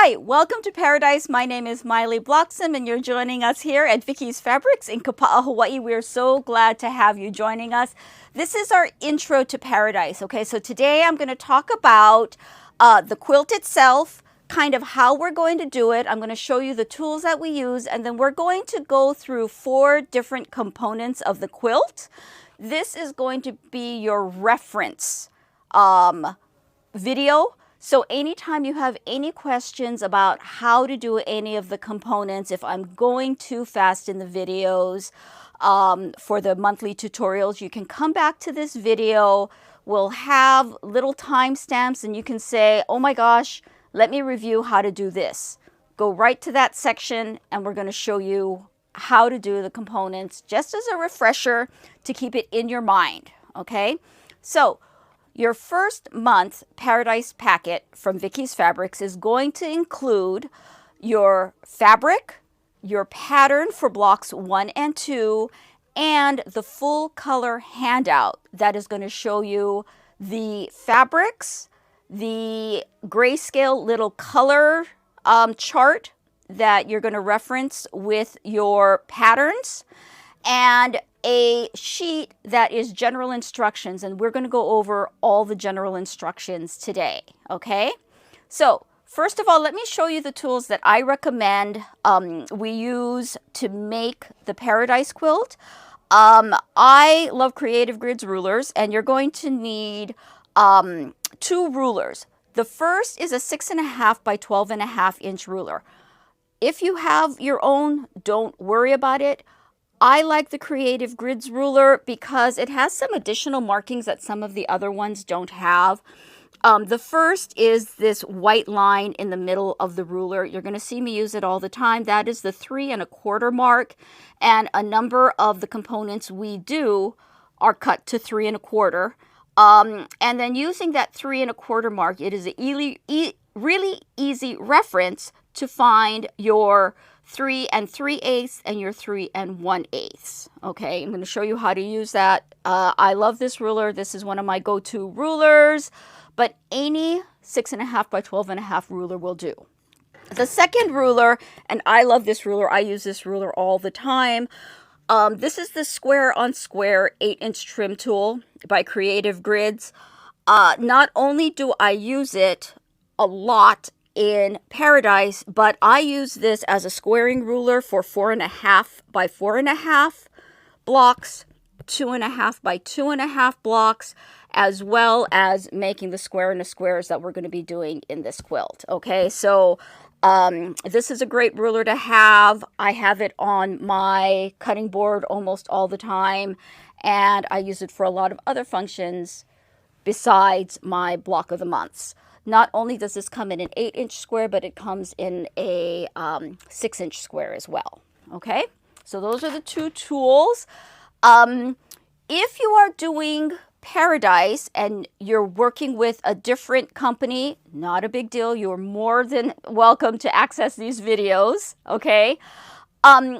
Hi, welcome to Paradise. My name is Miley Bloxham and you're joining us here at Vicky's Fabrics in Kapa'a, Hawaii. We're so glad to have you joining us. This is our intro to Paradise. Okay, so today I'm going to talk about the quilt itself, kind of how we're going to do it. I'm going to show you the tools that we use, and then we're going to go through 4 different components of the quilt. This is going to be your reference video. So anytime you have any questions about how to do any of the components, if I'm going too fast in the videos for the monthly tutorials, you can come back to this video. We'll have little timestamps and you can say, oh my gosh, let me review how to do this. Go right to that section and we're going to show you how to do the components just as a refresher to keep it in your mind. Okay, so your first month Paradise packet from Vicky's Fabrics is going to include your fabric, your pattern for blocks 1 and 2, and the full color handout that is going to show you the fabrics, the grayscale little color chart that you're going to reference with your patterns, and a sheet that is general instructions, and we're going to go over all the general instructions today. Okay, so first of all, let me show you the tools that I recommend we use to make the Paradise quilt. I love Creative Grids rulers, and you're going to need 2 rulers. The first is a 6.5 by 12.5 inch ruler. If you have your own, don't worry about it. I like the Creative Grids ruler because it has some additional markings that some of the other ones don't have. The first is this white line in the middle of the ruler. You're going to see me use it all the time. That is the 3 1/4 mark, and a number of the components we do are cut to 3 1/4. And then using that 3 1/4 mark, it is a really easy reference to find your 3 3/8 and your 3 1/8. Okay, I'm going to show you how to use that. I love this ruler. This is one of my go-to rulers, but any 6.5 by 12.5 ruler will do. The second ruler, and I love this ruler. I use this ruler all the time. This is the square on square 8-inch trim tool by Creative Grids. Not only do I use it a lot in Paradise, but I use this as a squaring ruler for 4.5 by 4.5 blocks, 2.5 by 2.5 blocks, as well as making the square in the squares that we're going to be doing in this quilt. Okay, so this is a great ruler to have. I have it on my cutting board almost all the time, and I use it for a lot of other functions besides my block of the months. Not only does this come in an 8-inch square, but it comes in a 6-inch square as well. Okay, so those are the 2 tools. If you are doing Paradise and you're working with a different company, not a big deal. You're more than welcome to access these videos. Okay,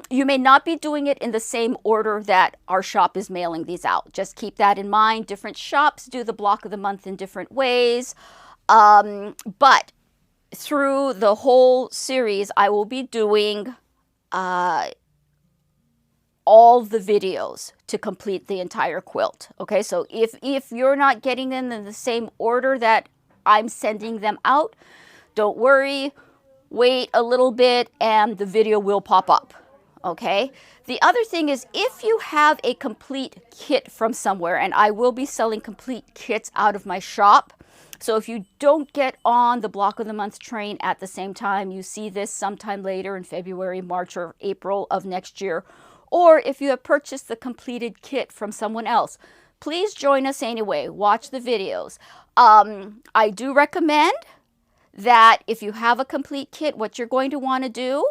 you may not be doing it in the same order that our shop is mailing these out. Just keep that in mind. Different shops do the block of the month in different ways. But through the whole series, I will be doing all the videos to complete the entire quilt. Okay, so if you're not getting them in the same order that I'm sending them out, don't worry, wait a little bit and the video will pop up. Okay, the other thing is, if you have a complete kit from somewhere, and I will be selling complete kits out of my shop. So if you don't get on the block of the month train at the same time, you see this sometime later in February, March, or April of next year, or if you have purchased the completed kit from someone else, please join us anyway. Watch the videos. I do recommend that if you have a complete kit, what you're going to want to do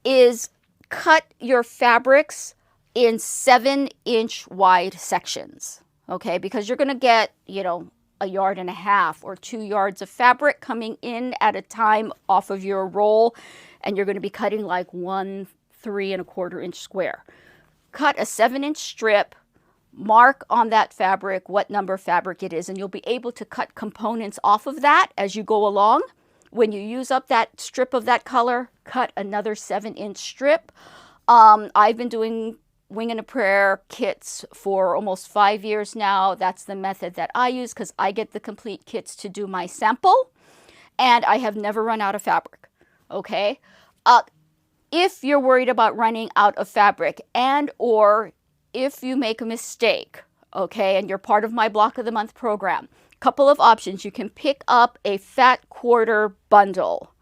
is cut your fabrics in 7-inch wide sections. Okay, because you're going to get, you know, 1.5 yards or 2 yards of fabric coming in at a time off of your roll, and you're going to be cutting like 1 3 1/4 inch square. Cut a 7-inch strip, mark on that fabric what number fabric it is, and you'll be able to cut components off of that as you go along When you use up that strip of that color, cut another 7-inch strip. I've been doing Wing and a Prayer kits for almost 5 years now. That's the method that I use because I get the complete kits to do my sample, and I have never run out of fabric. Okay? If you're worried about running out of fabric, and or if you make a mistake, okay, and you're part of my Block of the Month program, couple of options. You can pick up a fat quarter bundle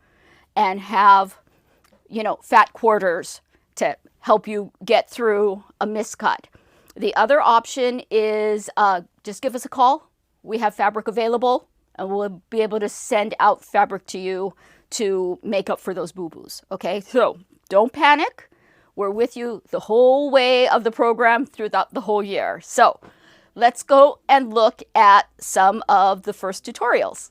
and have, you know, fat quarters to help you get through a miscut. The other option is just give us a call. We have fabric available, and we'll be able to send out fabric to you to make up for those boo-boos. Okay, so don't panic. We're with you the whole way of the program throughout the whole year. So let's go and look at some of the first tutorials.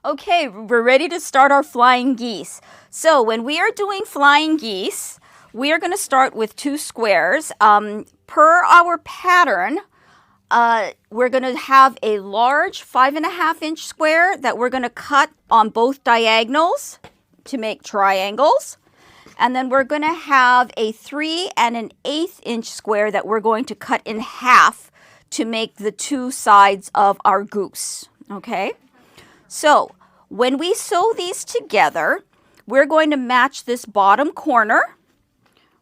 Okay, we're ready to start our flying geese. So when we are doing flying geese, we are going to start with 2 squares. Per our pattern, we're going to have a large 5.5-inch square that we're going to cut on both diagonals to make triangles. And then we're going to have a 3 1/8 inch square that we're going to cut in half to make the 2 sides of our goose. Okay? So when we sew these together, we're going to match this bottom corner.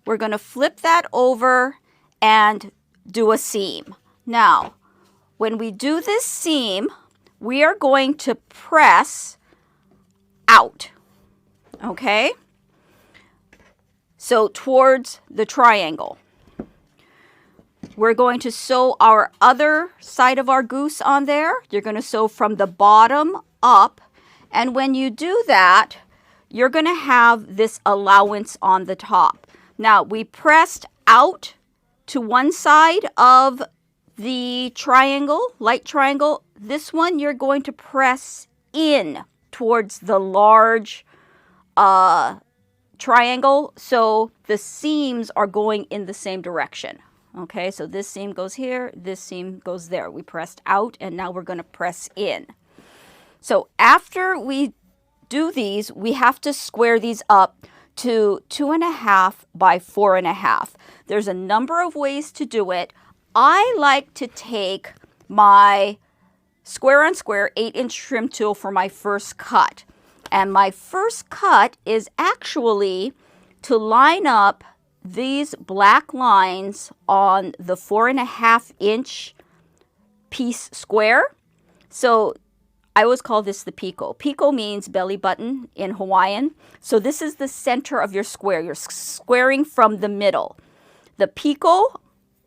We're going to flip that over and do a seam. Now, when we do this seam, we are going to press out. Okay? So towards the triangle. We're going to sew our other side of our goose on there. You're going to sew from the bottom up. And when you do that, you're going to have this allowance on the top. Now, we pressed out to one side of the triangle, light triangle. This one, you're going to press in towards the large triangle, so the seams are going in the same direction. Okay, so this seam goes here, this seam goes there. We pressed out, and now we're going to press in. So after we do these, we have to square these up to 2.5 by 4.5. There's a number of ways to do it. I like to take my square on square 8-inch trim tool for my first cut. And my first cut is actually to line up these black lines on the 4.5-inch piece square. So I always call this the piko. Piko means belly button in Hawaiian. So this is the center of your square. You're squaring from the middle. The piko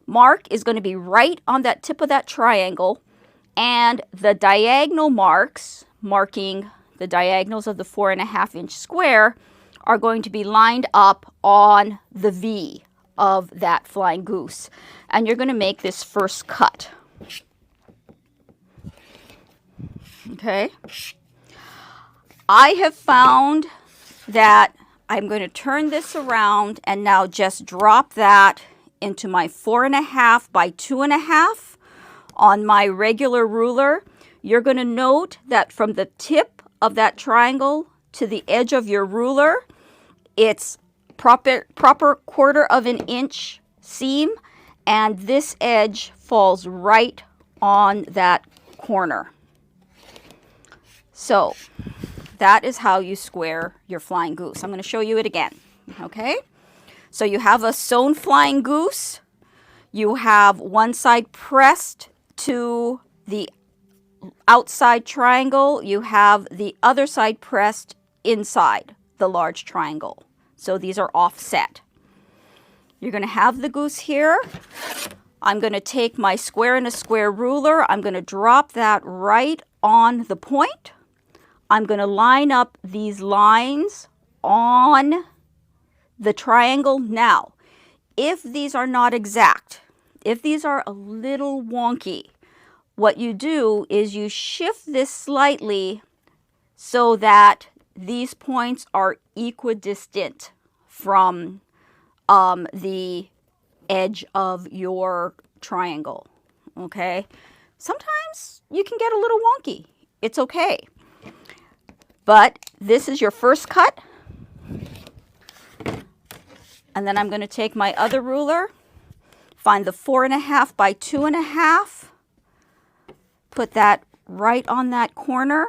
mark is going to be right on that tip of that triangle, and the diagonal marks marking the diagonals of the 4.5-inch square are going to be lined up on the V of that flying goose. And you're going to make this first cut. Okay. I have found that I'm going to turn this around and now just drop that into my 4.5 by 2.5 on my regular ruler. You're going to note that from the tip of that triangle to the edge of your ruler, it's proper 1/4 inch seam, and this edge falls right on that corner. So that is how you square your flying goose. I'm going to show you it again. Okay? So you have a sewn flying goose. You have one side pressed to the outside triangle. You have the other side pressed inside the large triangle. So these are offset. You're going to have the goose here. I'm going to take my square and a square ruler. I'm going to drop that right on the point. I'm going to line up these lines on the triangle. Now, if these are not exact, if these are a little wonky, what you do is you shift this slightly so that these points are equidistant from the edge of your triangle. Okay? Sometimes you can get a little wonky. it's okay. But this is your first cut. And then I'm going to take my other ruler, find the 4.5 by 2.5, put that right on that corner,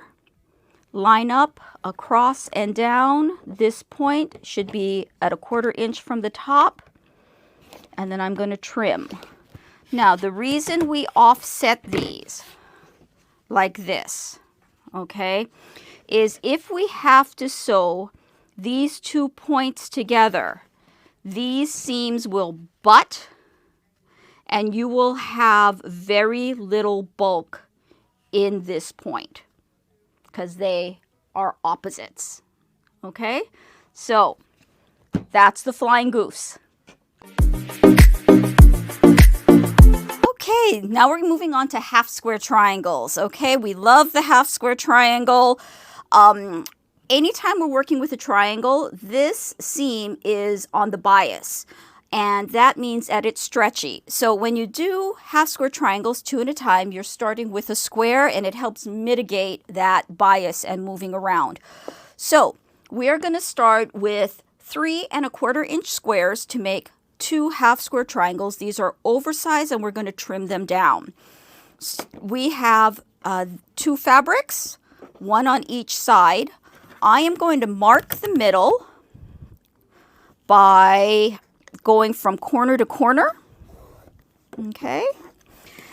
line up across and down. This point should be at 1/4 inch from the top, and then I'm going to trim. Now, the reason we offset these like this, okay, is if we have to sew these 2 points together, these seams will butt and you will have very little bulk in this point because they are opposites. Okay, so that's the flying goose. Okay, now we're moving on to half square triangles. Okay, we love the half square triangle. Anytime we're working with a triangle, this seam is on the bias, and that means that it's stretchy. So when you do half square triangles 2 at a time, you're starting with a square, and it helps mitigate that bias and moving around. So we are going to start with 3¼ inch squares to make 2 half square triangles. These are oversized, and we're going to trim them down. We have 2 fabrics, 1 on each side. I am going to mark the middle by going from corner to corner, okay?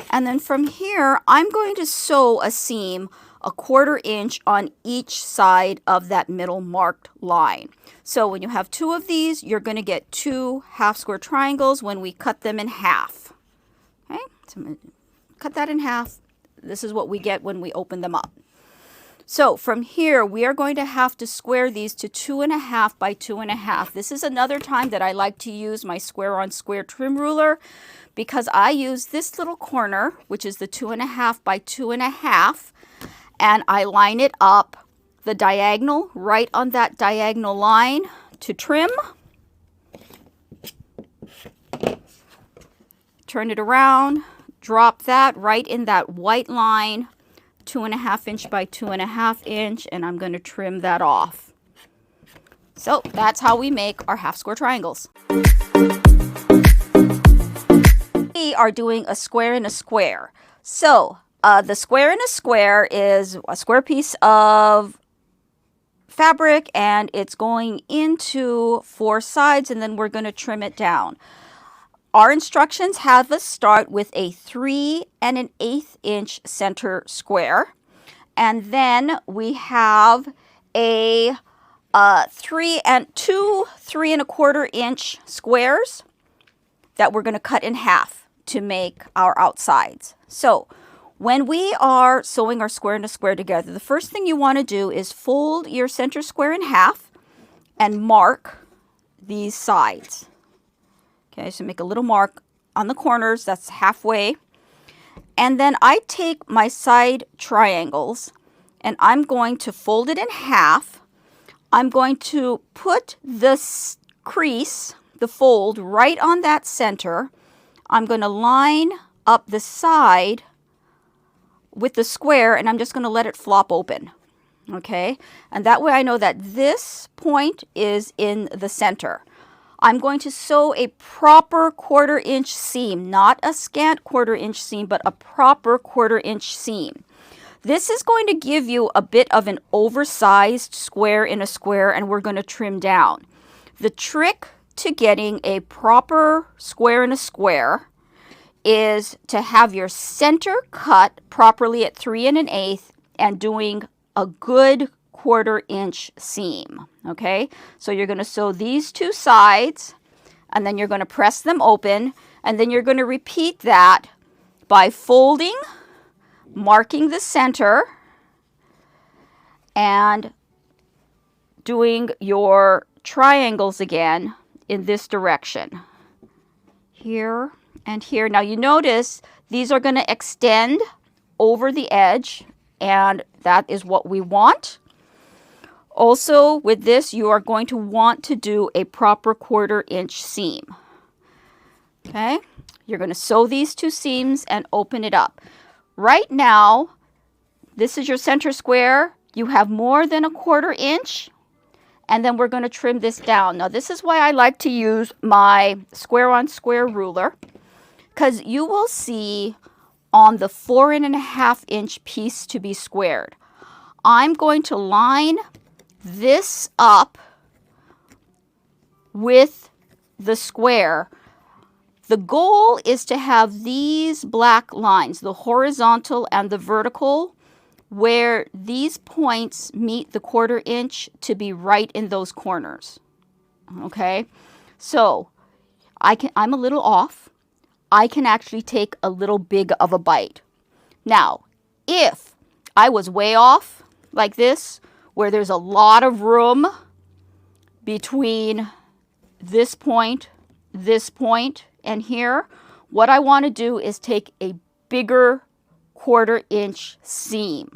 And then from here, I'm going to sew a seam 1/4 inch on each side of that middle marked line. So when you have 2 of these, you're going to get 2 half square triangles when we cut them in half. Okay, so I'm going to cut that in half. This is what we get when we open them up. So from here, we are going to have to square these to 2.5 by 2.5. This is another time that I like to use my square on square trim ruler, because I use this little corner, which is the 2.5 by 2.5, and I line it up the diagonal right on that diagonal line to trim. Turn it around, drop that right in that white line, 2.5 inch by 2.5 inch, and I'm going to trim that off. So that's how we make our half square triangles. We are doing a square in a square. So the square in a square is a square piece of fabric, and it's going into 4 sides, and then we're going to trim it down. Our instructions have us start with a 3 1/8 inch center square, and then we have a 2 3¼ inch squares that we're going to cut in half to make our outsides. So when we are sewing our square and a square together, the first thing you want to do is fold your center square in half and mark these sides. Okay, so make a little mark on the corners, that's halfway. And then I take my side triangles and I'm going to fold it in half. I'm going to put this crease, the fold, right on that center. I'm going to line up the side with the square, and I'm just going to let it flop open. Okay, and that way I know that this point is in the center. I'm going to sew a proper 1/4 inch seam, not a scant 1/4 inch seam, but a proper 1/4 inch seam. This is going to give you a bit of an oversized square in a square, and we're going to trim down. The trick to getting a proper square in a square is to have your center cut properly at 3 1/8 and doing a good 1/4 inch seam. Okay, so you're going to sew these 2 sides, and then you're going to press them open, and then you're going to repeat that by folding, marking the center, and doing your triangles again in this direction. Here and here. Now you notice these are going to extend over the edge, and that is what we want. Also, with this, you are going to want to do a proper 1/4 inch seam. Okay, you're going to sew these 2 seams and open it up. Right now, This is your center square. You have more than a 1/4 inch. And then we're going to trim this down. Now, this is why I like to use my square on square ruler, because you will see on the 4.5 inch piece to be squared, I'm going to line this up with the square. The goal is to have these black lines, the horizontal and the vertical, where these points meet the 1/4 inch, to be right in those corners. Okay, so I'm a little off. I can actually take a little big of a bite. Now, if I was way off like this, where there's a lot of room between this point, and here, what I want to do is take a bigger 1/4 inch seam.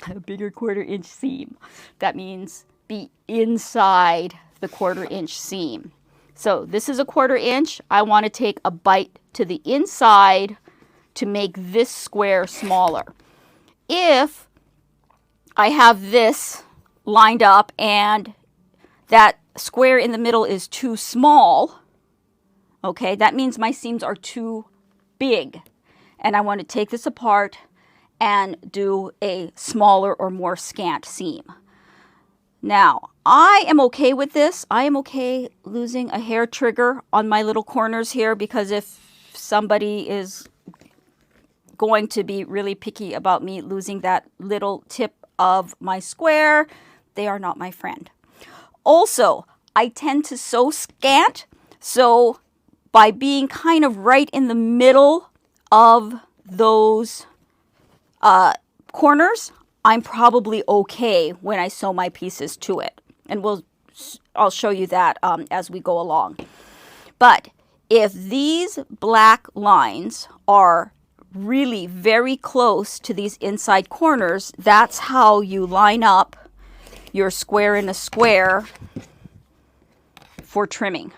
A bigger 1/4 inch seam. That means be inside the 1/4 inch seam. So this is a 1/4 inch. I want to take a bite to the inside to make this square smaller. If I have this lined up and that square in the middle is too small, okay, that means my seams are too big. And I want to take this apart and do a smaller or more scant seam. Now, I am okay with this. I am okay losing a hair trigger on my little corners here, because if somebody is going to be really picky about me losing that little tip of my square, they are not my friend. Also, I tend to sew scant, so by being kind of right in the middle of those corners, I'm probably okay when I sew my pieces to it. And I'll show you that as we go along. But if these black lines are really very close to these inside corners, that's how you line up your square in a square for trimming.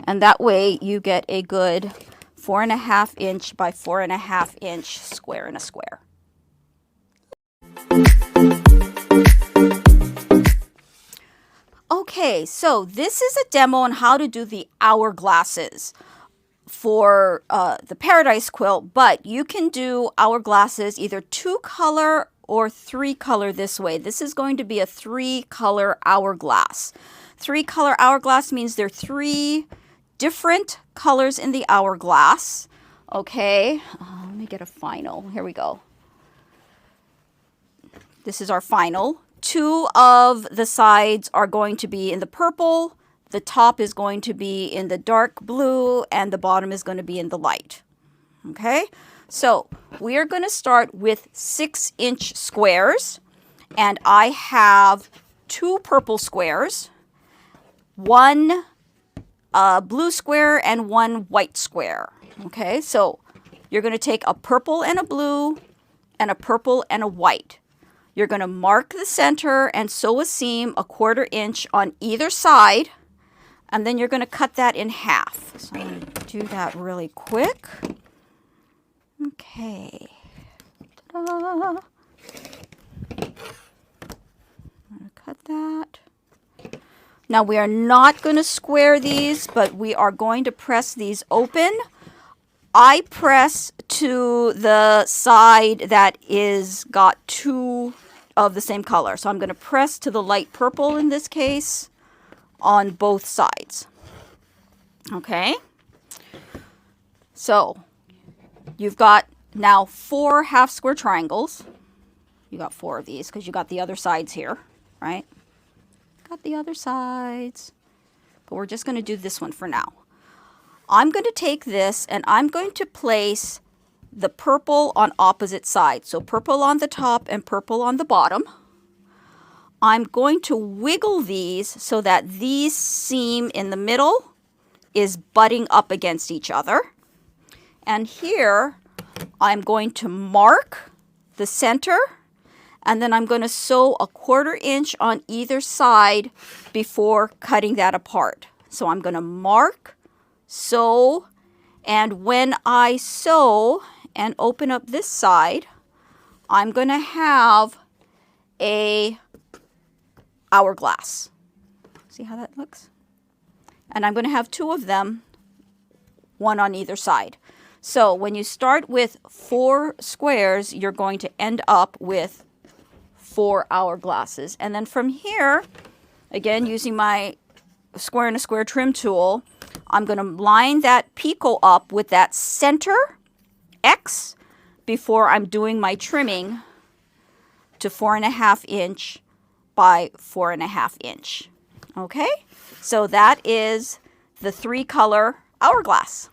And that way you get a good 4.5 inch by 4.5 inch square in a square. Okay, so this is a demo on how to do the hourglasses for the Paradise Quilt, but you can do hourglasses either 2-color or 3-color this way. This is going to be a 3-color hourglass. 3-color hourglass means there are 3 different colors in the hourglass. Okay, let me get a final. Here we go. This is our final. 2 of the sides are going to be in the purple. The top is going to be in the dark blue, and the bottom is going to be in the light. Okay, so we are going to start with 6-inch squares, and I have 2 purple squares, 1 blue square, and 1 white square. Okay, so you're going to take a purple and a blue and a purple and a white. You're going to mark the center and sew a seam 1/4 inch on either side, and then you're going to cut that in half. So I'm going to do that really quick. Okay. Ta-da. I'm going to cut that. Now we are not going to square these, but we are going to press these open. I press to the side that is got 2 of the same color. So I'm going to press to the light purple in this case on both sides. Okay. So you've got now 4 half square triangles. You got 4 of these because you got the other sides here, right? Got the other sides, but we're just going to do this one for now. I'm going to take this and I'm going to place the purple on opposite sides. So purple on the top and purple on the bottom. I'm going to wiggle these so that these seam in the middle is butting up against each other. And here I'm going to mark the center, and then I'm going to sew 1/4 inch on either side before cutting that apart. So I'm going to mark, sew, and when I sew and open up this side, I'm going to have a hourglass. See how that looks? And I'm going to have 2 of them, one on either side. So when you start with 4 squares, you're going to end up with 4 hourglasses. And then from here, again, using my square and a square trim tool, I'm going to line that picot up with that center X before I'm doing my trimming to 4.5 inch by 4.5 inch. Okay, so that is the 3-color hourglass.